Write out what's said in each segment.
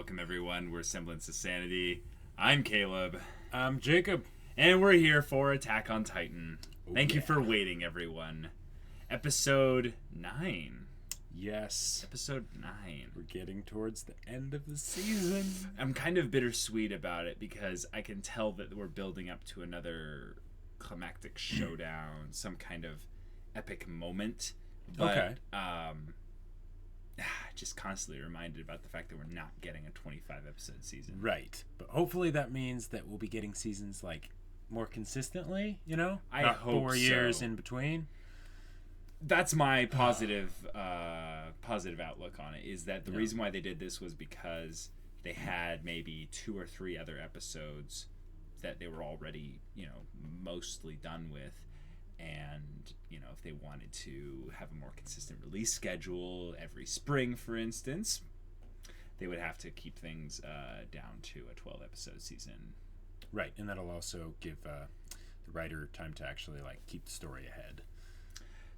Welcome everyone. We're Semblance of Sanity. I'm Caleb. I'm Jacob. And we're here for Attack on Titan. Thank you for waiting, everyone. Episode 9. Yes. Episode 9. We're getting towards the end of the season. I'm kind of bittersweet about it because I can tell that we're building up to another climactic showdown, some kind of epic moment. But, just constantly reminded about the fact that we're not getting a 25 episode season. Right. But hopefully that means that we'll be getting seasons like more consistently, you know? I Not hope 4 years so. in between. That's my positive outlook on it, is that the reason why they did this was because they had maybe 2 or 3 other episodes that they were already, mostly done with. And, if they wanted to have a more consistent release schedule every spring, for instance, they would have to keep things down to a 12-episode season. Right, and that'll also give the writer time to actually, keep the story ahead.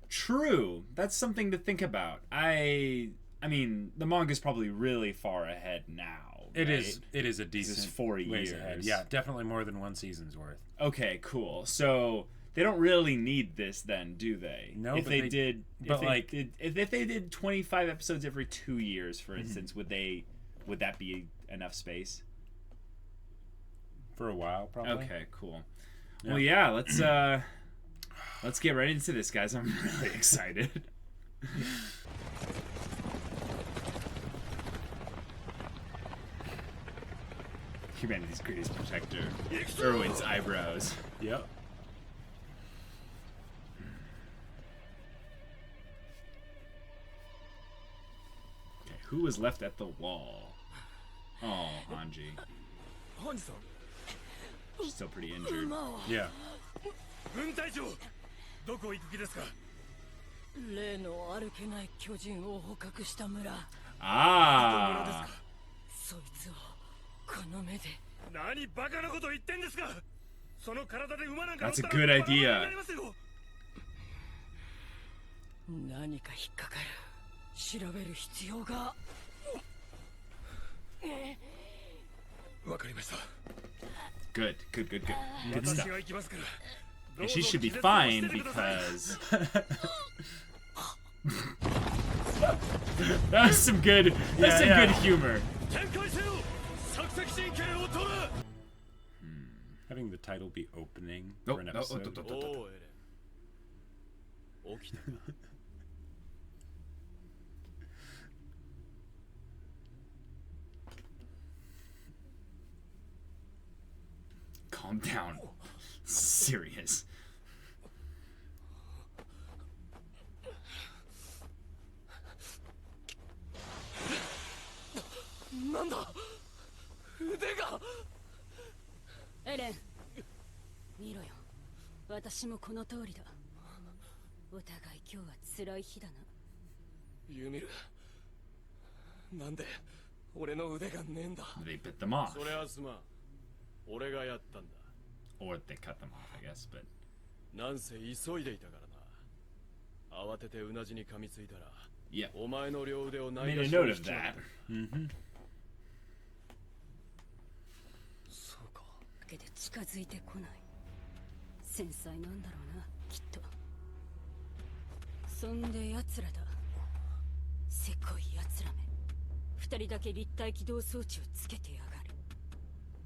True. That's something to think about. I mean, the manga's probably really far ahead now. It right? is. It is a decent 4 years ahead. Yeah, definitely more than one season's worth. Okay, cool. So they don't really need this then, do they? No, if but they did, but if they did 25 episodes every 2 years, for instance, would that be enough space? For a while, probably. Okay, cool. Yeah. Well, yeah, let's get right into this, guys. I'm really excited. Humanity's greatest protector. Erwin's eyebrows. Yep. Okay, who was left at the wall? Oh, Hanji. She's still pretty injured. Yeah. Ah! That's a good idea. Good stuff. And she should be fine because that's some good good humor. Having the title be opening for an episode. Calm down. Serious. Eren, 見ろよ。私もこの通りだ。お互い今日は辛い日だな。ユミル、なんで俺の腕がねえんだ。 They bit them off. それはすまん。俺がやったんだ。 Or they cut them off, I guess, but なんせ急いでいたからな。慌ててうなじに噛みついたら、 yeah. お前の両腕をない Made が a し note に of しちま that. った。そうか。だけで近づいてこない。繊細なんだろうな、きっと。そんで奴らだ。せこい奴らめ。2人だけ立体起動装置をつけてやがる。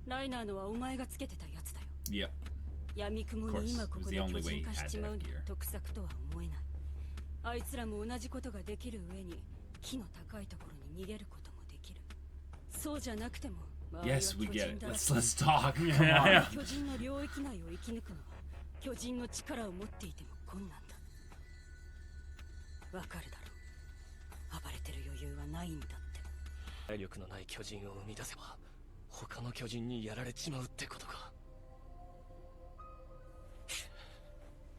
ライナーのはお前がつけてたやつだよ。Yep. 闇雲に今ここで巨人化しちまうのは得策とは思えない。あいつらも同じことができる上に木の高いところに逃げることもできる。そうじゃなくても Yes, we get it. Let's talk. 巨人の領域内を生き抜くのは巨人の力を持っていても困難だ。わかるだろう。暴れてる余裕はないんだって。体力のない巨人を生み出せば他の巨人にやられちまうってことか。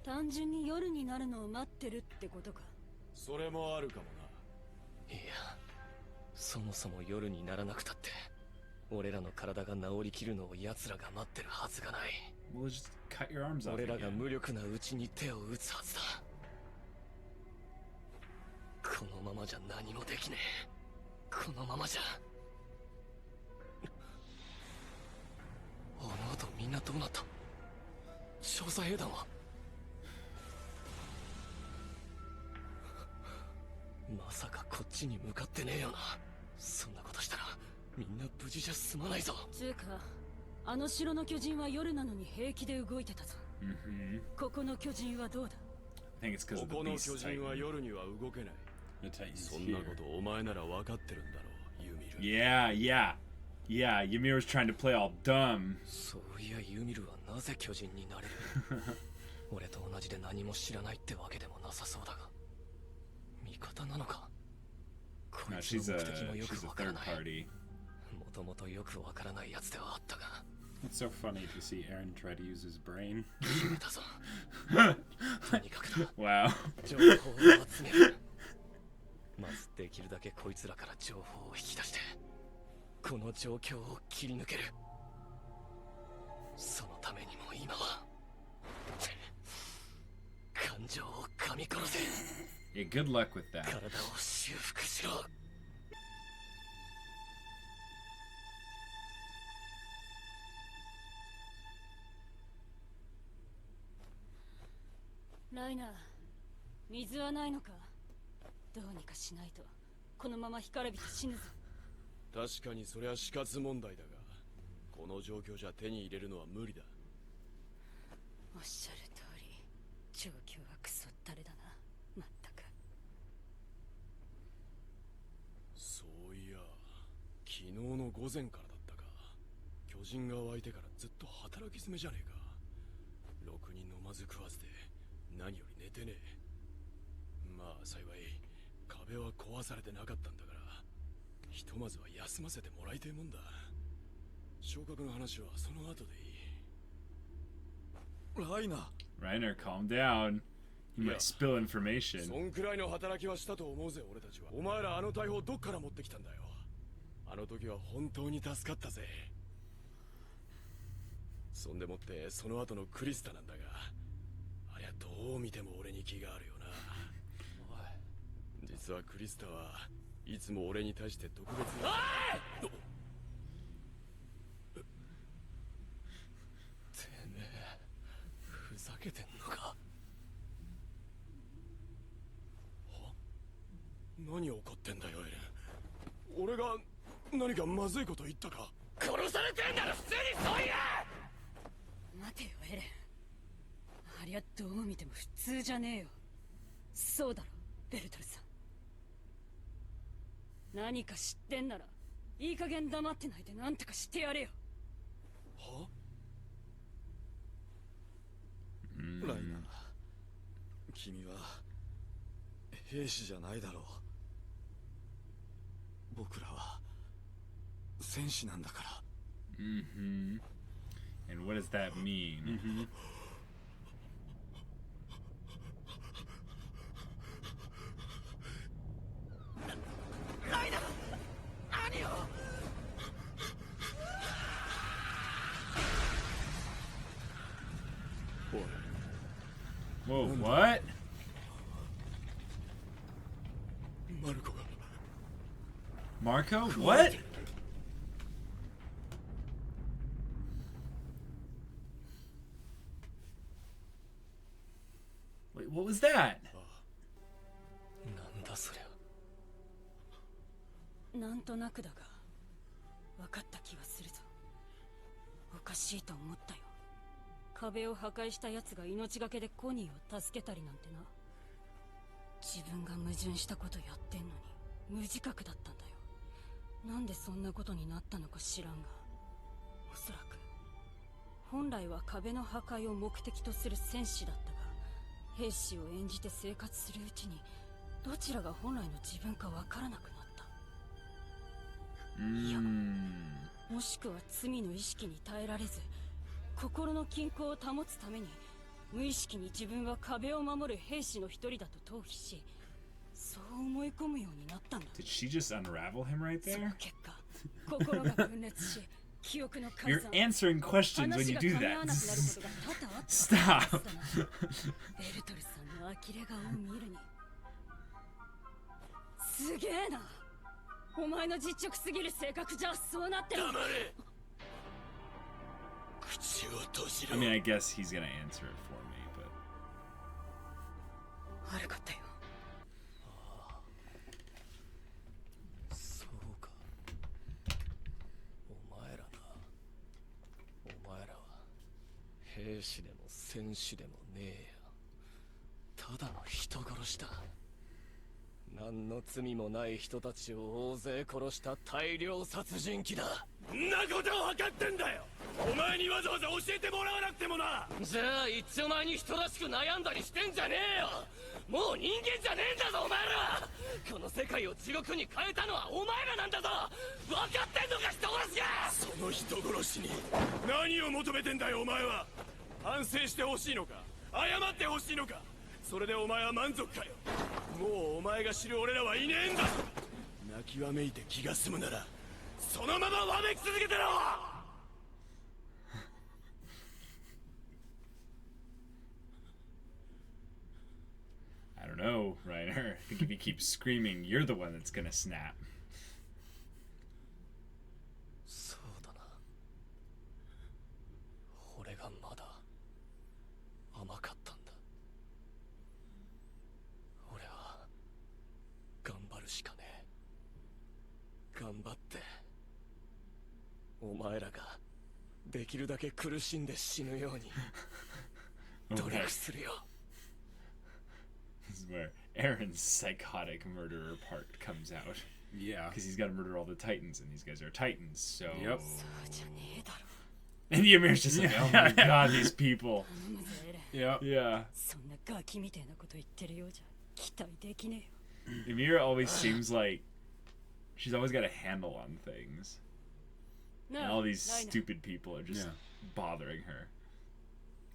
単純に夜になるのを待ってるってことか。それもあるかもな。いや、そもそも夜にならなくたって俺らの体が治りきるのを奴らが待ってるはずがない。We'll just cut your arms off 俺らが again. 無力なうちに手を打つはずだ。このままじゃ何もできねえ。このままじゃ。どうなった？調査兵団は？まさかこっちに向かってねえよな。そんなことしたらみんな無事じゃ済まないぞ。つうか、あの城の巨人は夜なのに平気で動いてたぞ。ここの巨人はどうだ？ここの巨人は夜には動けない。そんなことお前なら分かってるんだろう、ユミル。Yeah, Ymir's trying to play all dumb. そういやユミルはなぜ巨人になれる？俺と同じで何も知らないってわけでもなさそうだが、味方なのか？こいつの目的もよくわからない。もともとよくわからないやつではあったが。It's so funny to see Aaron try to use his brain. 決めたぞ。とにかくだ。Wow. 情報を集める。まずできるだけこいつらから情報を引き出して、この状況を切り抜ける。そのためにも今は感情を噛み殺せ。Yeah, good luck with that. 体を修復しろ。ライナー、水はないのか？どうにかしないとこのまま干からびて死ぬぞ。確かにそりゃ死活問題だが、この状況じゃ手に入れるのは無理だ。おっしゃる通り、状況はクソったれだな。まったく。そういや、昨日の午前からだったか。巨人が湧いてからずっと働き詰めじゃねえか。ろくに飲まず食わずで何より寝てねえ。まあ幸い壁は壊されてなかったんだから、ひとまずは休ませてもらいてえもんだ。昇格の話はその後でいい。ライナー、Reiner, calm down. You might spill information. そんくらいの働きはしたと思うぜ、俺たちは。お前らあの大砲どっから持ってきたんだよ。あの時は本当に助かったぜ。そんでもってその後のクリスタなんだが、ありゃどう見ても俺に気があるよな。実はクリスタはいつも俺に対して特別な。てめえふざけてんのか？何怒ってんだよエレン。俺が何かまずいこと言ったか？殺されてんなら普通にそう言え！待てよエレン、ありゃどう見ても普通じゃねえよ。そうだろベルトルさん。何か知ってんならいい加減黙ってないで何とかしてやれよ。は？ライナー、君は兵士じゃないだろう。僕らは戦士なんだから。And what does that mean? ライナー、何をおい、 Whoa, what? マルコが。 Marco? What? Wait, what was that? なんだそりゃ。なんとなくだが分かった気はするぞ。おかしいと思ったよ。壁を破壊した奴が命がけでコニーを助けたりなんてな。自分が矛盾したことやってんのに無自覚だったんだよ。なんでそんなことになったのか知らんが、おそらく本来は壁の破壊を目的とする戦士だったが、兵士を演じて生活するうちにどちらが本来の自分かわからなくなった。いや、もしくは罪の意識に耐えられず心の均衡を保つために無意識に自分は壁を守る兵士の一人だと逃避し、そう思い込むようになったんだ。 Did she just unravel him right その there? 結果心が分裂し記憶の改 You're ざん、 answering questions when 話 you が do 噛み合わ that. なくなることが多々あった。 Stop. ベルトルさんの呆れ顔を見るにすげえな。お前の実直すぎる性格じゃそうなってる。黙れ。I mean, I guess he's gonna answer it for me, but 悪かったよ。そうか。お前らな。お前らは兵士でも戦士でもねえよ。ただの人殺しだ。何の罪もない人たちを大勢殺した大量殺人鬼だ。んなことを分かってんだよ。お前にわざわざ教えてもらわなくてもな。じゃあ一丁前に人らしく悩んだりしてんじゃねえよ。もう人間じゃねえんだぞお前ら。この世界を地獄に変えたのはお前らなんだぞ。分かってんのか人殺しが。その人殺しに何を求めてんだよお前は。反省してほしいのか、謝ってほしいのか、それでお前は満足かよ。もうお前が知る俺らはいねえんだぞ。泣きわめいて気が済むならそのままわめき続けてろ。I don't know, Reiner. I think if he keeps screaming, you're the one that's gonna snap. そうだな。俺がまだ甘かったんだ。俺は頑張るしかねえ。頑張ってお前らができるだけ苦しんで死ぬように努力するよ。This is where Aaron's psychotic murderer part comes out. Yeah. Because he's got to murder all the Titans, and these guys are Titans, so... Yep. そうじゃねえだろ。 And the Emir's just like, oh my god, these people. 頼むぜエレン。 Yep. Yeah. そんなガキみたいなこと言ってるようじゃ期待できねえよ。 Emir always seems like she's always got a handle on things. And なあ、 all these ライナー。 stupid people are just Yeah. bothering her.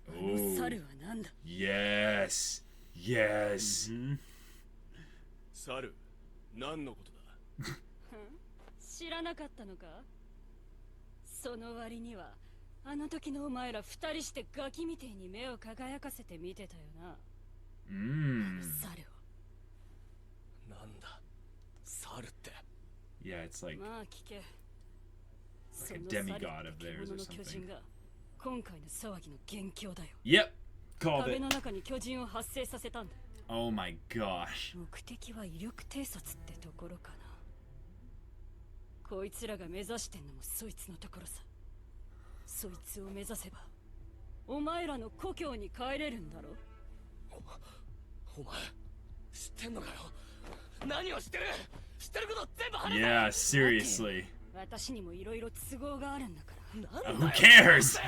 あの Oh, 猿はなんだ。 yes. Yes. Mhm. 猿、何のことだ。知らなかったのか。その割にはあの時のお前ら二人してガキみてえに目を輝かせて見てたよな。 Mm. 猿を。なんだ猿って。 Yeah, it's like まあ聞け。 Like a その猿 demigod of って theirs 獣 or の巨人 something. が今回の騒ぎの元凶だよ。 Yep. Called 壁 it. の中に巨人を発生させたんだ。 Oh my gosh. 目的は威力偵察ってところかな。こいつらが目指してんのもそいつのところさ。そいつを目指せばお前らの故郷に帰れるんだろ。お前知ってんのかよ。何を知ってる。知ってること全部話せ。 Yeah, seriously. 私にもいろいろ都合があるんだから。 Who cares?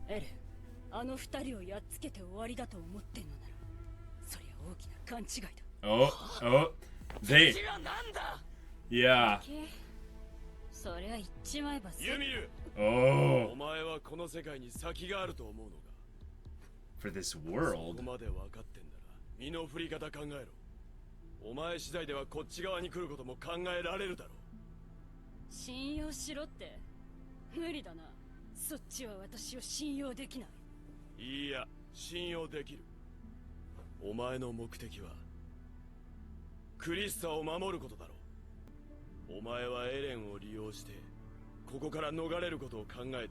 エレン、あの二人をやっつけて終わりだと思ってんのならそりゃ大きな勘違いだ。 Oh, oh. They. 敵はなんだ。 Yeah. そりゃ言っちまえばさ。ユミル、 Oh. お前はこの世界に先があると思うのか。 For this そ world. こまで分かってんなら身の振り方考えろ。お前次第ではこっち側に来ることも考えられるだろう。信用しろって。無理だな。そっちは私を信用できない。いや、信用できる。お前の目的はクリスタを守ることだろう。お前はエレンを利用してここから逃れることを考えてたよ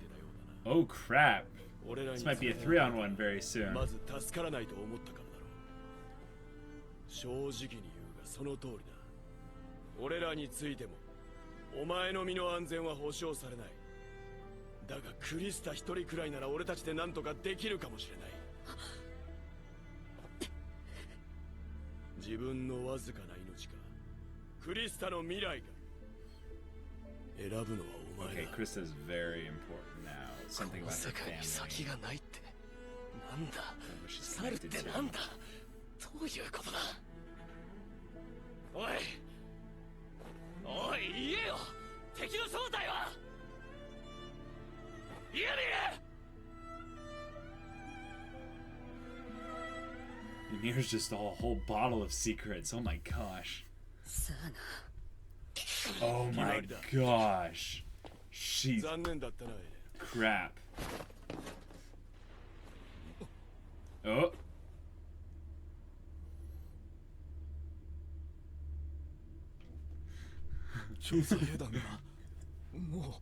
うだな。 Oh crap. 俺らに This might be a 3-on-1 very soon. まず助からないと思ったからだろう。正直に言うがその通りだ。俺らについてもお前の身の安全は保証されない。だがクリスタ一人くらいなら俺たちで何とかできるかもしれない。自分のわずかな命かクリスタの未来か選ぶのはお前 Okay, だ。 Krista's very important now. こ Something の about 世 her 界に family. 先がないってなんだ。 What she's 猿って connected なん to. だ。どういうことだ。おいおい言えよ。敵の正体は。ユミル。 Emir's just a whole bottle of secrets. Oh my gosh. さあな。 Oh my gosh. She's 残念だったなエレン。 crap. Oh. 調査兵団がもう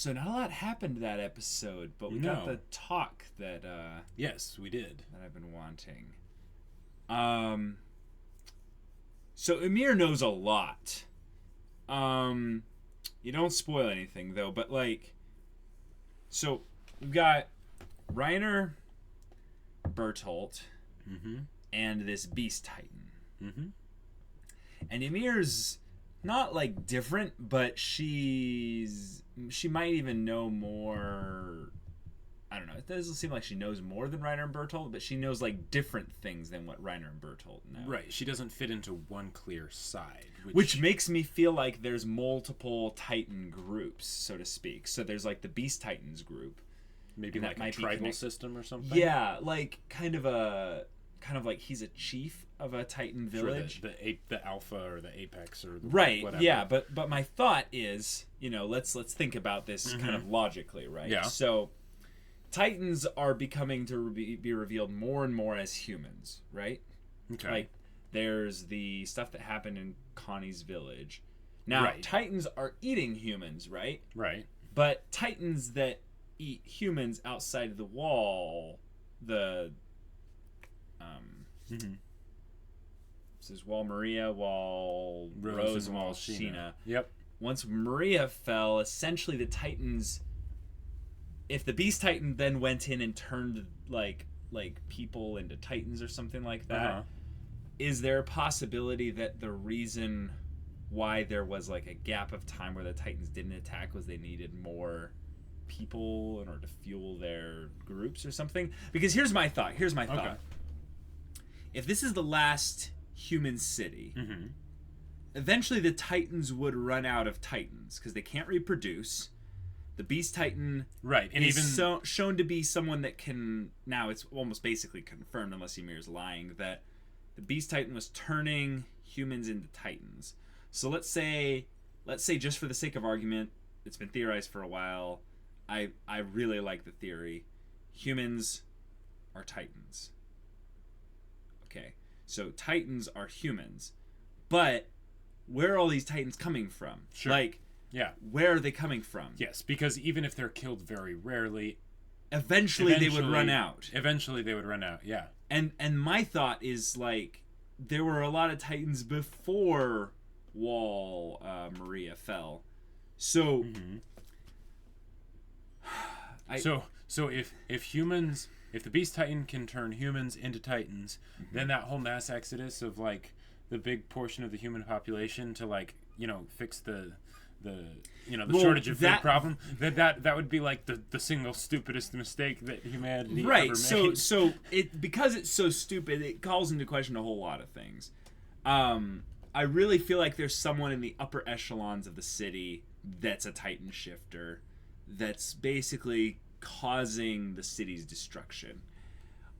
So not a lot happened that episode, but we got the talk that yes, we did. That I've been wanting. So Ymir knows a lot. You don't spoil anything though, but like, so we've got Reiner, Bertolt, and this Beast Titan. And Ymir's not like different, but she might even know more. I don't know. It doesn't seem like she knows more than Reiner and Bertolt, but she knows like different things than what Reiner and Bertolt know. Right. She doesn't fit into one clear side, which makes me feel like there's multiple Titan groups, so to speak. So there's like the Beast Titans group, maybe like a tribal system or something. Yeah, like kind of like he's a chief of a Titan village. Sure, the alpha or the apex or the right. Whatever. Yeah, but my thought is, let's think about this kind of logically, right? Yeah. So Titans are becoming to be revealed more and more as humans, right? Okay. Like there's the stuff that happened in Connie's village. Now Titans are eating humans, right? Right. But Titans that eat humans outside of the wall, this is Wall Maria, Wall Rose, and Wall Sheena. Yep. Once Maria fell, essentially the Titans, if the Beast Titan then went in and turned like people into Titans or something like that, is there a possibility that the reason why there was like a gap of time where the Titans didn't attack was they needed more people in order to fuel their groups or something? Because here's my thought. Okay. If this is the last human city, eventually the Titans would run out of Titans because they can't reproduce. The Beast Titan and is shown to be someone that can... Now it's almost basically confirmed, unless Ymir's lying, that the Beast Titan was turning humans into Titans. So let's say just for the sake of argument, it's been theorized for a while, I really like the theory, humans are Titans. Okay, so Titans are humans, but where are all these Titans coming from? Sure. Like, where are they coming from? Yes, because even if they're killed very rarely, eventually they would run out. Yeah. And my thought is like there were a lot of Titans before Wall Maria fell, so. So if the Beast Titan can turn humans into Titans, then that whole mass exodus of like the big portion of the human population to like fix the shortage of food problem, that would be like the single stupidest mistake that humanity ever made. So because it's so stupid, it calls into question a whole lot of things. I really feel like there's someone in the upper echelons of the city that's a Titan shifter, that's basically causing the city's destruction,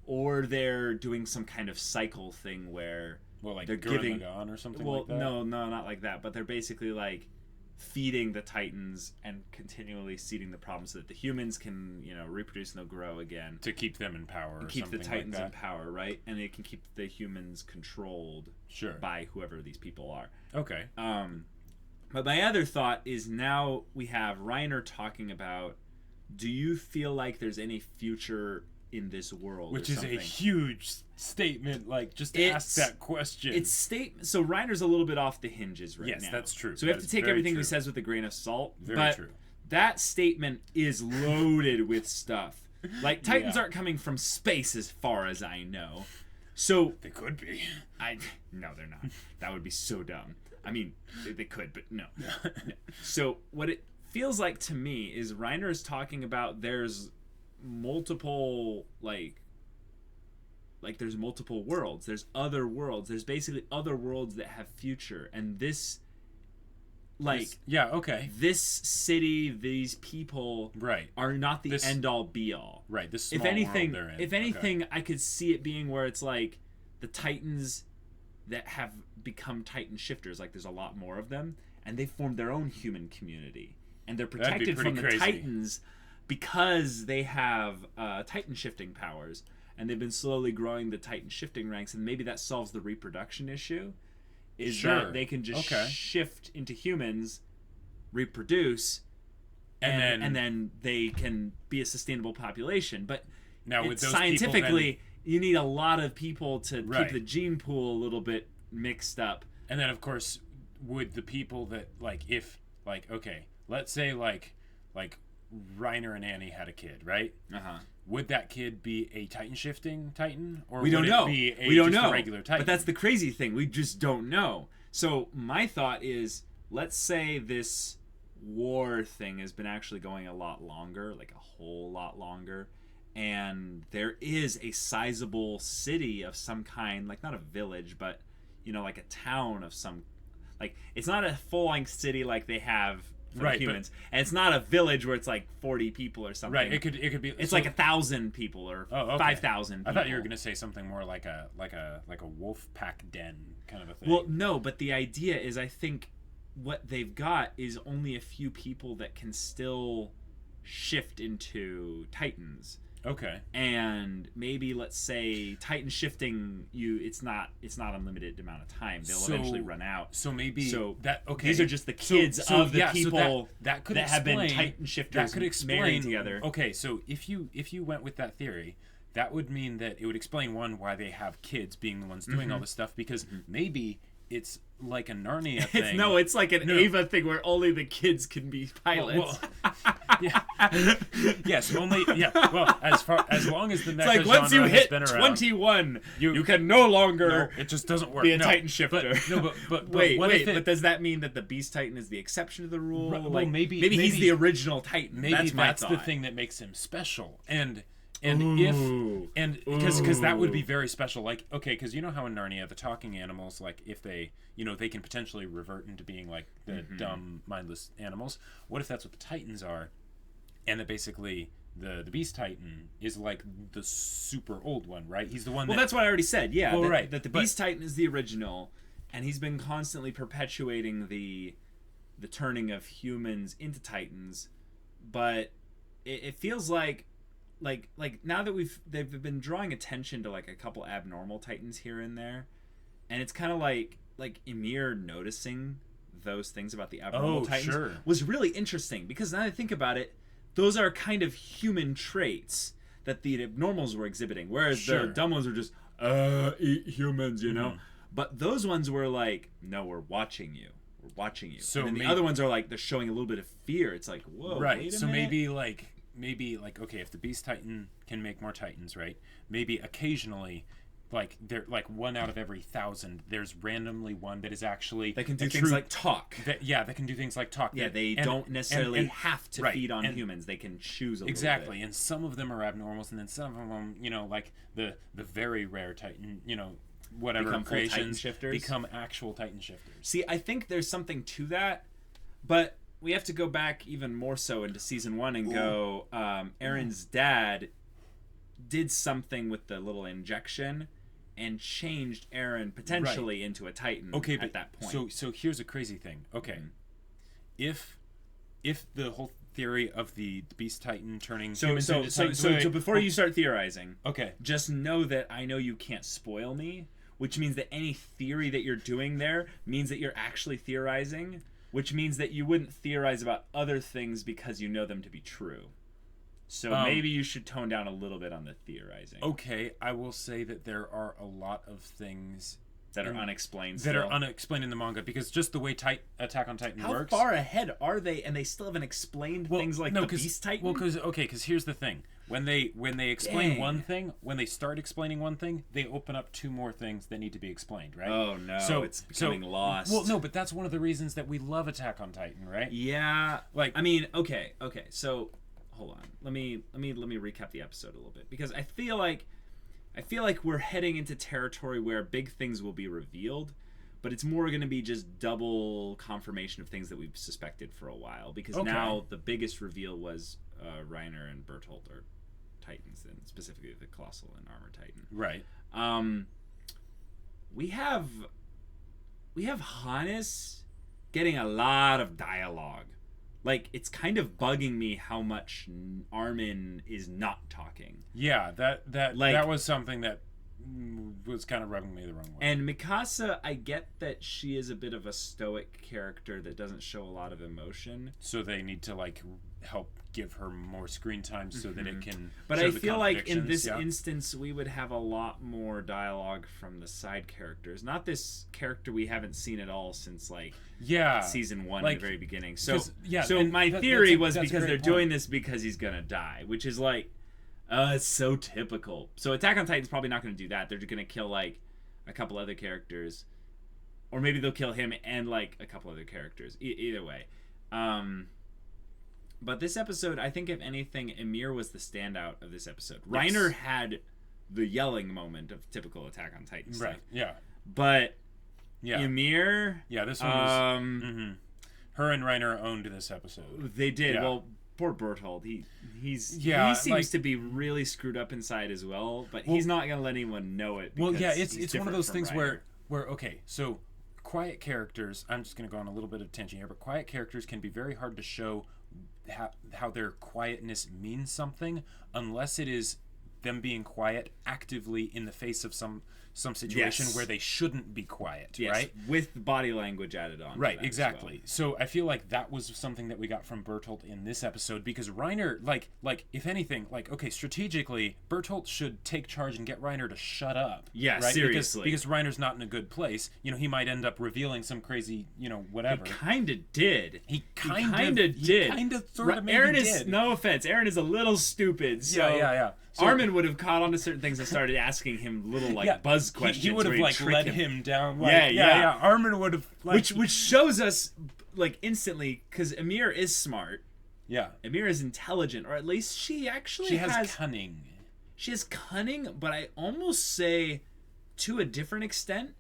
or they're doing some kind of cycle thing where they're giving Lagan or something like that. No, not like that, but they're basically like feeding the Titans and continually seeding the problem so that the humans can reproduce and they'll grow again to keep them in power and keep the Titans in power, right? And it can keep the humans controlled by whoever these people are. Okay. But my other thought is now we have Reiner talking about, do you feel like there's any future in this world? Which is a huge statement, like, just to ask that question. So Reiner's a little bit off the hinges right now. Yes, that's true. So we have to take everything he says with a grain of salt. Very true. That statement is loaded with stuff. Like, Titans aren't coming from space as far as I know. So they could be. No, they're not. That would be so dumb. I mean, they could, but no. So what it feels like to me is Reiner is talking about there's multiple like there's multiple worlds. There's other worlds. There's basically other worlds that have future, and this this city, these people are not the end all be all. Right. This small world they're in. If anything, I could see it being where it's like the Titans that have become Titan shifters, like there's a lot more of them, and they formed their own human community, and they're protected from the Titans because they have Titan shifting powers, and they've been slowly growing the Titan shifting ranks, and maybe that solves the reproduction issue, that they can just shift into humans, reproduce, and then they can be a sustainable population. But now with those scientifically, you need a lot of people to Right. keep the gene pool a little bit mixed up. And then of course, would the people that okay, let's say like Reiner and Annie had a kid, right? Would that kid be a Titan shifting Titan, or We don't would know. it be We don't just know. a regular Titan? But that's the crazy thing. We just don't know. So my thought is, let's say this war thing has been actually going a lot longer, like a whole lot longer, and there is a sizable city of some kind, like not a village, but like a town of some, like it's not a full-length city like they have for Right, the humans, and it's not a village where it's like 40 people or something. right. It could be. It's like 1,000 people or okay. 5,000 people. I thought you were gonna say something more like a wolf pack den kind of a thing. Well, no, but the idea is, I think what they've got is only a few people that can still shift into Titans. Okay. And maybe, let's say, Titan shifting, it's not unlimited amount of time. They'll eventually run out. So maybe okay. These are just the kids of the people that have been Titan shifters. That could explain married together. Okay, so if you went with that theory, that would mean that it would explain why they have kids being the ones doing all this stuff, because maybe it's like a Narnia thing. It's like an Ava thing where only the kids can be pilots. Yeah. Yes, only. Yeah. Well, as long as the mecha it's like once you genre hit has been around, 21, you can no longer. No, it just doesn't work. Be a Titan shifter. But wait. But But does that mean that the Beast Titan is the exception to the rule? Well, like maybe he's the original Titan. Maybe that's the thing that makes him special. And Ooh. because that would be very special. Like, okay, because you know how in Narnia the talking animals, like if they they can potentially revert into being like the dumb mindless animals. What if that's what the Titans are, and that basically the Beast Titan is like the super old one, right? He's the one. Well, that's what I already said. Yeah, well, right. That the Beast Titan is the original, and he's been constantly perpetuating the turning of humans into Titans, but it feels like now that they've been drawing attention to like a couple abnormal Titans here and there, and it's kind of like Ymir noticing those things about the abnormal Titans was really interesting, because now that I think about it, those are kind of human traits that the abnormals were exhibiting, whereas the dumb ones are just eat humans, But those ones were like, no, we're watching you. So and then the other ones are like, they're showing a little bit of fear. It's like, whoa, right. Wait a so minute. maybe okay, if the Beast Titan can make more Titans, right? Maybe occasionally, like they're like 1 out of every 1,000, there's randomly one that is actually that can do things like talk. That can do things like talk. Yeah, they don't necessarily have to feed on humans. They can choose a little bit. And some of them are abnormals, and then some of them, like the very rare Titan, whatever become creations Titan shifters. Become actual Titan shifters. See, I think there's something to that, but we have to go back even more so into season 1 and go, Aaron's dad did something with the little injection and changed Aaron potentially into a Titan at that point. So here's a crazy thing. Okay. If the whole theory of the Beast Titan turning humans into Titans... So before you start theorizing, okay, just know that I know you can't spoil me, which means that any theory that you're doing there means that you're actually theorizing, which means that you wouldn't theorize about other things because you know them to be true. So maybe you should tone down a little bit on the theorizing. Okay, I will say that there are a lot of things that are unexplained. That are unexplained in the manga, because just the way Attack on Titan works. How far ahead are they, and they still haven't explained things like the Beast Titan? Well, because here's the thing: when they explain one thing, when they start explaining one thing, they open up 2 more things that need to be explained, right? Oh no, so it's becoming lost. Well, no, but that's one of the reasons that we love Attack on Titan, right? Yeah, I mean, okay, so. Hold on. Let me recap the episode a little bit, because I feel like we're heading into territory where big things will be revealed, but it's more going to be just double confirmation of things that we've suspected for a while, because now the biggest reveal was Reiner and Bertolt are Titans, and specifically the Colossal and Armor Titan. Right. We have Hannes getting a lot of dialogue. Like, it's kind of bugging me how much Armin is not talking. Yeah, that was something that was kind of rubbing me the wrong way. And Mikasa, I get that she is a bit of a stoic character that doesn't show a lot of emotion. So they need to like help give her more screen time so that it can. But show I the feel like in this contradictions, instance, we would have a lot more dialogue from the side characters. Not this character we haven't seen at all since like season 1 like, at the very beginning. So and my theory was that's a because great they're point. doing this because he's gonna die, which is like, it's so typical. So Attack on Titan's probably not gonna do that. They're just gonna kill like a couple other characters, or maybe they'll kill him and like a couple other characters. Either way. But this episode, I think if anything, Ymir was the standout of this episode. Yes. Reiner had the yelling moment of typical Attack on Titan stuff. Right. Yeah. But Yeah. Ymir, This one was. Her and Reiner owned this episode. they did. Yeah. Well, poor Berthold. He seems like- to be really screwed up inside as well. But he's not gonna let anyone know it. Well, yeah, because it's he's one of different those from things Reiner. where okay, so quiet characters. I'm just going to go on a little bit of tangent here, but quiet characters can be very hard to show how their quietness means something unless it is them being quiet actively in the face of some situation where they shouldn't be quiet, right? With body language added on. Right, exactly. So I feel like that was something that we got from Bertolt in this episode because Reiner, like if anything, like okay, strategically, Bertolt should take charge and get Reiner to shut up. Yeah, right? seriously. Because Reiner's not in a good place. You know, he might end up revealing some crazy, whatever. He kind of did. He kind of did. did. Kind of sort of maybe Aaron did. is, no offense, Aaron is a little stupid. So yeah. So, Armin would have caught on to certain things and started asking him little buzz questions. He would have where like tricked led him down. Like, yeah. Armin would have like, which shows us like instantly because Ymir is smart. Yeah. Ymir is intelligent, or at least she actually has cunning. She has cunning, but I almost say to a different extent,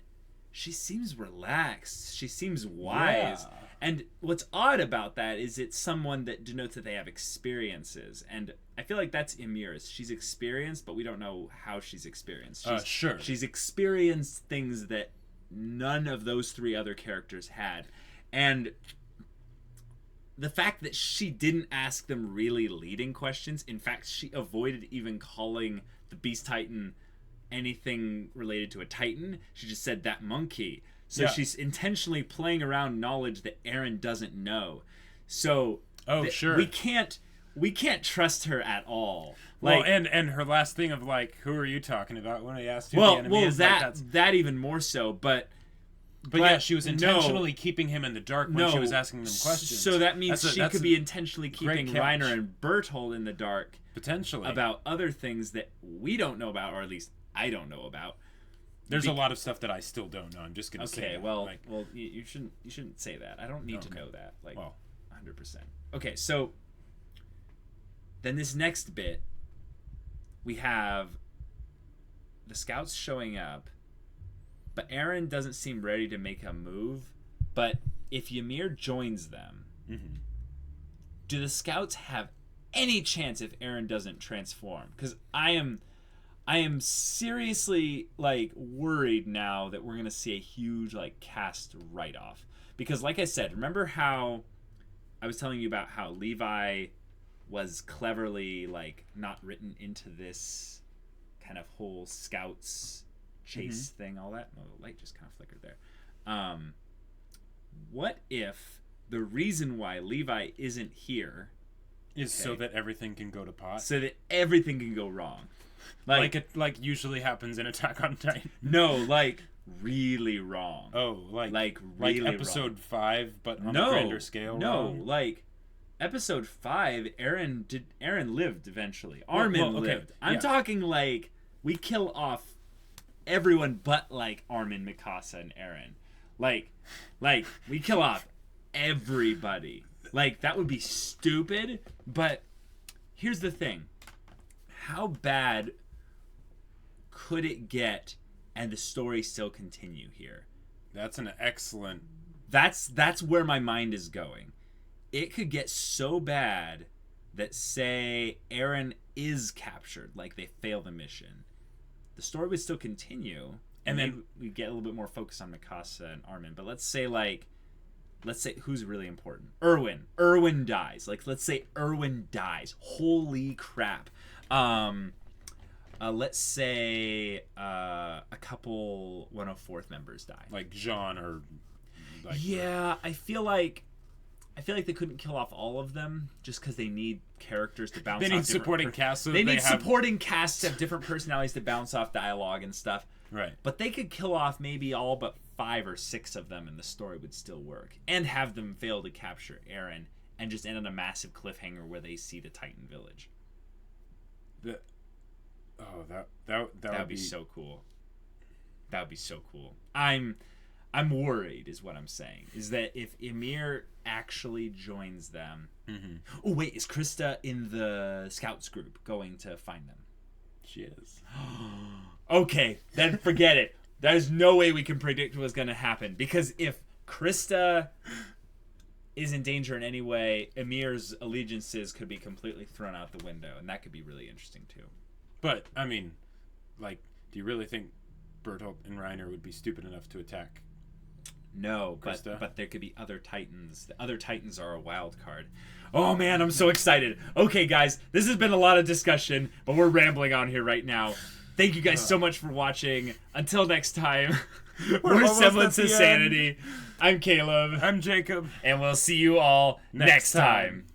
she seems relaxed. She seems wise. Yeah. And what's odd about that is it's someone that denotes that they have experiences. And I feel like that's Ymir. She's experienced, but we don't know how she's experienced. Sure. She's experienced things that none of those three other characters had. And the fact that she didn't ask them really leading questions, in fact, she avoided even calling the Beast Titan anything related to a Titan. She just said that monkey. So she's intentionally playing around knowledge that Aaron doesn't know. So sure. we can't trust her at all. Well, Like, and her last thing of like, who are you talking about when I asked you well, the enemy is that even more so. But yeah, she was intentionally keeping him in the dark when she was asking them questions. So that means she could be intentionally great keeping catch. Reiner and Berthold in the dark potentially about other things that we don't know about, or at least I don't know about. There's a lot of stuff that I still don't know. I'm just gonna say. Okay, well, like, you shouldn't say that. I don't need to know that. Like, well, 100%. Okay, so then this next bit, we have the scouts showing up, but Aaron doesn't seem ready to make a move. But if Ymir joins them, do the scouts have any chance if Aaron doesn't transform? Because I am seriously like worried now that we're gonna see a huge like cast write-off. Because like I said, remember how I was telling you about how Levi was cleverly like not written into this kind of whole scouts chase thing, all that? Oh, the light just kind of flickered there. What if the reason why Levi isn't here is so that everything can go to pot? So that everything can go wrong. Like it usually happens in Attack on Titan. No, like really wrong. Oh, like really episode wrong. 5, but on a grander scale. No, wrong? like episode 5, Aaron lived eventually. Armin lived. I'm talking like we kill off everyone but like Armin, Mikasa, and Aaron. Like we kill off everybody. Like that would be stupid. But here's the thing. How bad could it get and the story still continue here? That's an excellent... That's where my mind is going. It could get so bad that, say, Aaron is captured, like they fail the mission. The story would still continue, and then we get a little bit more focus on Mikasa and Armin. But let's say who's really important? Erwin dies. Like, let's say Erwin dies. Holy crap. let's say a couple 104th members die. Like Jean or... Like yeah, I feel like they couldn't kill off all of them just because they need characters to bounce off. They need supporting casts. So they need supporting casts to have different personalities to bounce off dialogue and stuff. Right. But they could kill off maybe all but 5 or 6 of them and the story would still work. And have them fail to capture Eren and just end on a massive cliffhanger where they see the Titan village. That would be so cool. That would be so cool. I'm worried, is what I'm saying. Is that if Ymir actually joins them... Mm-hmm. Oh, wait, is Krista in the scouts group going to find them? She is. Okay, then forget it. There's no way we can predict what's going to happen. Because if Krista is in danger in any way, Ymir's allegiances could be completely thrown out the window. And that could be really interesting, too. But, I mean, like, do you really think Bertolt and Reiner would be stupid enough to attack? No, Krista? but there could be other Titans. The other Titans are a wild card. Oh man, I'm so excited. Okay, guys, this has been a lot of discussion, but we're rambling on here right now. Thank you guys so much for watching. Until next time, we're Semblance of Sanity. I'm Caleb. I'm Jacob. And we'll see you all next time.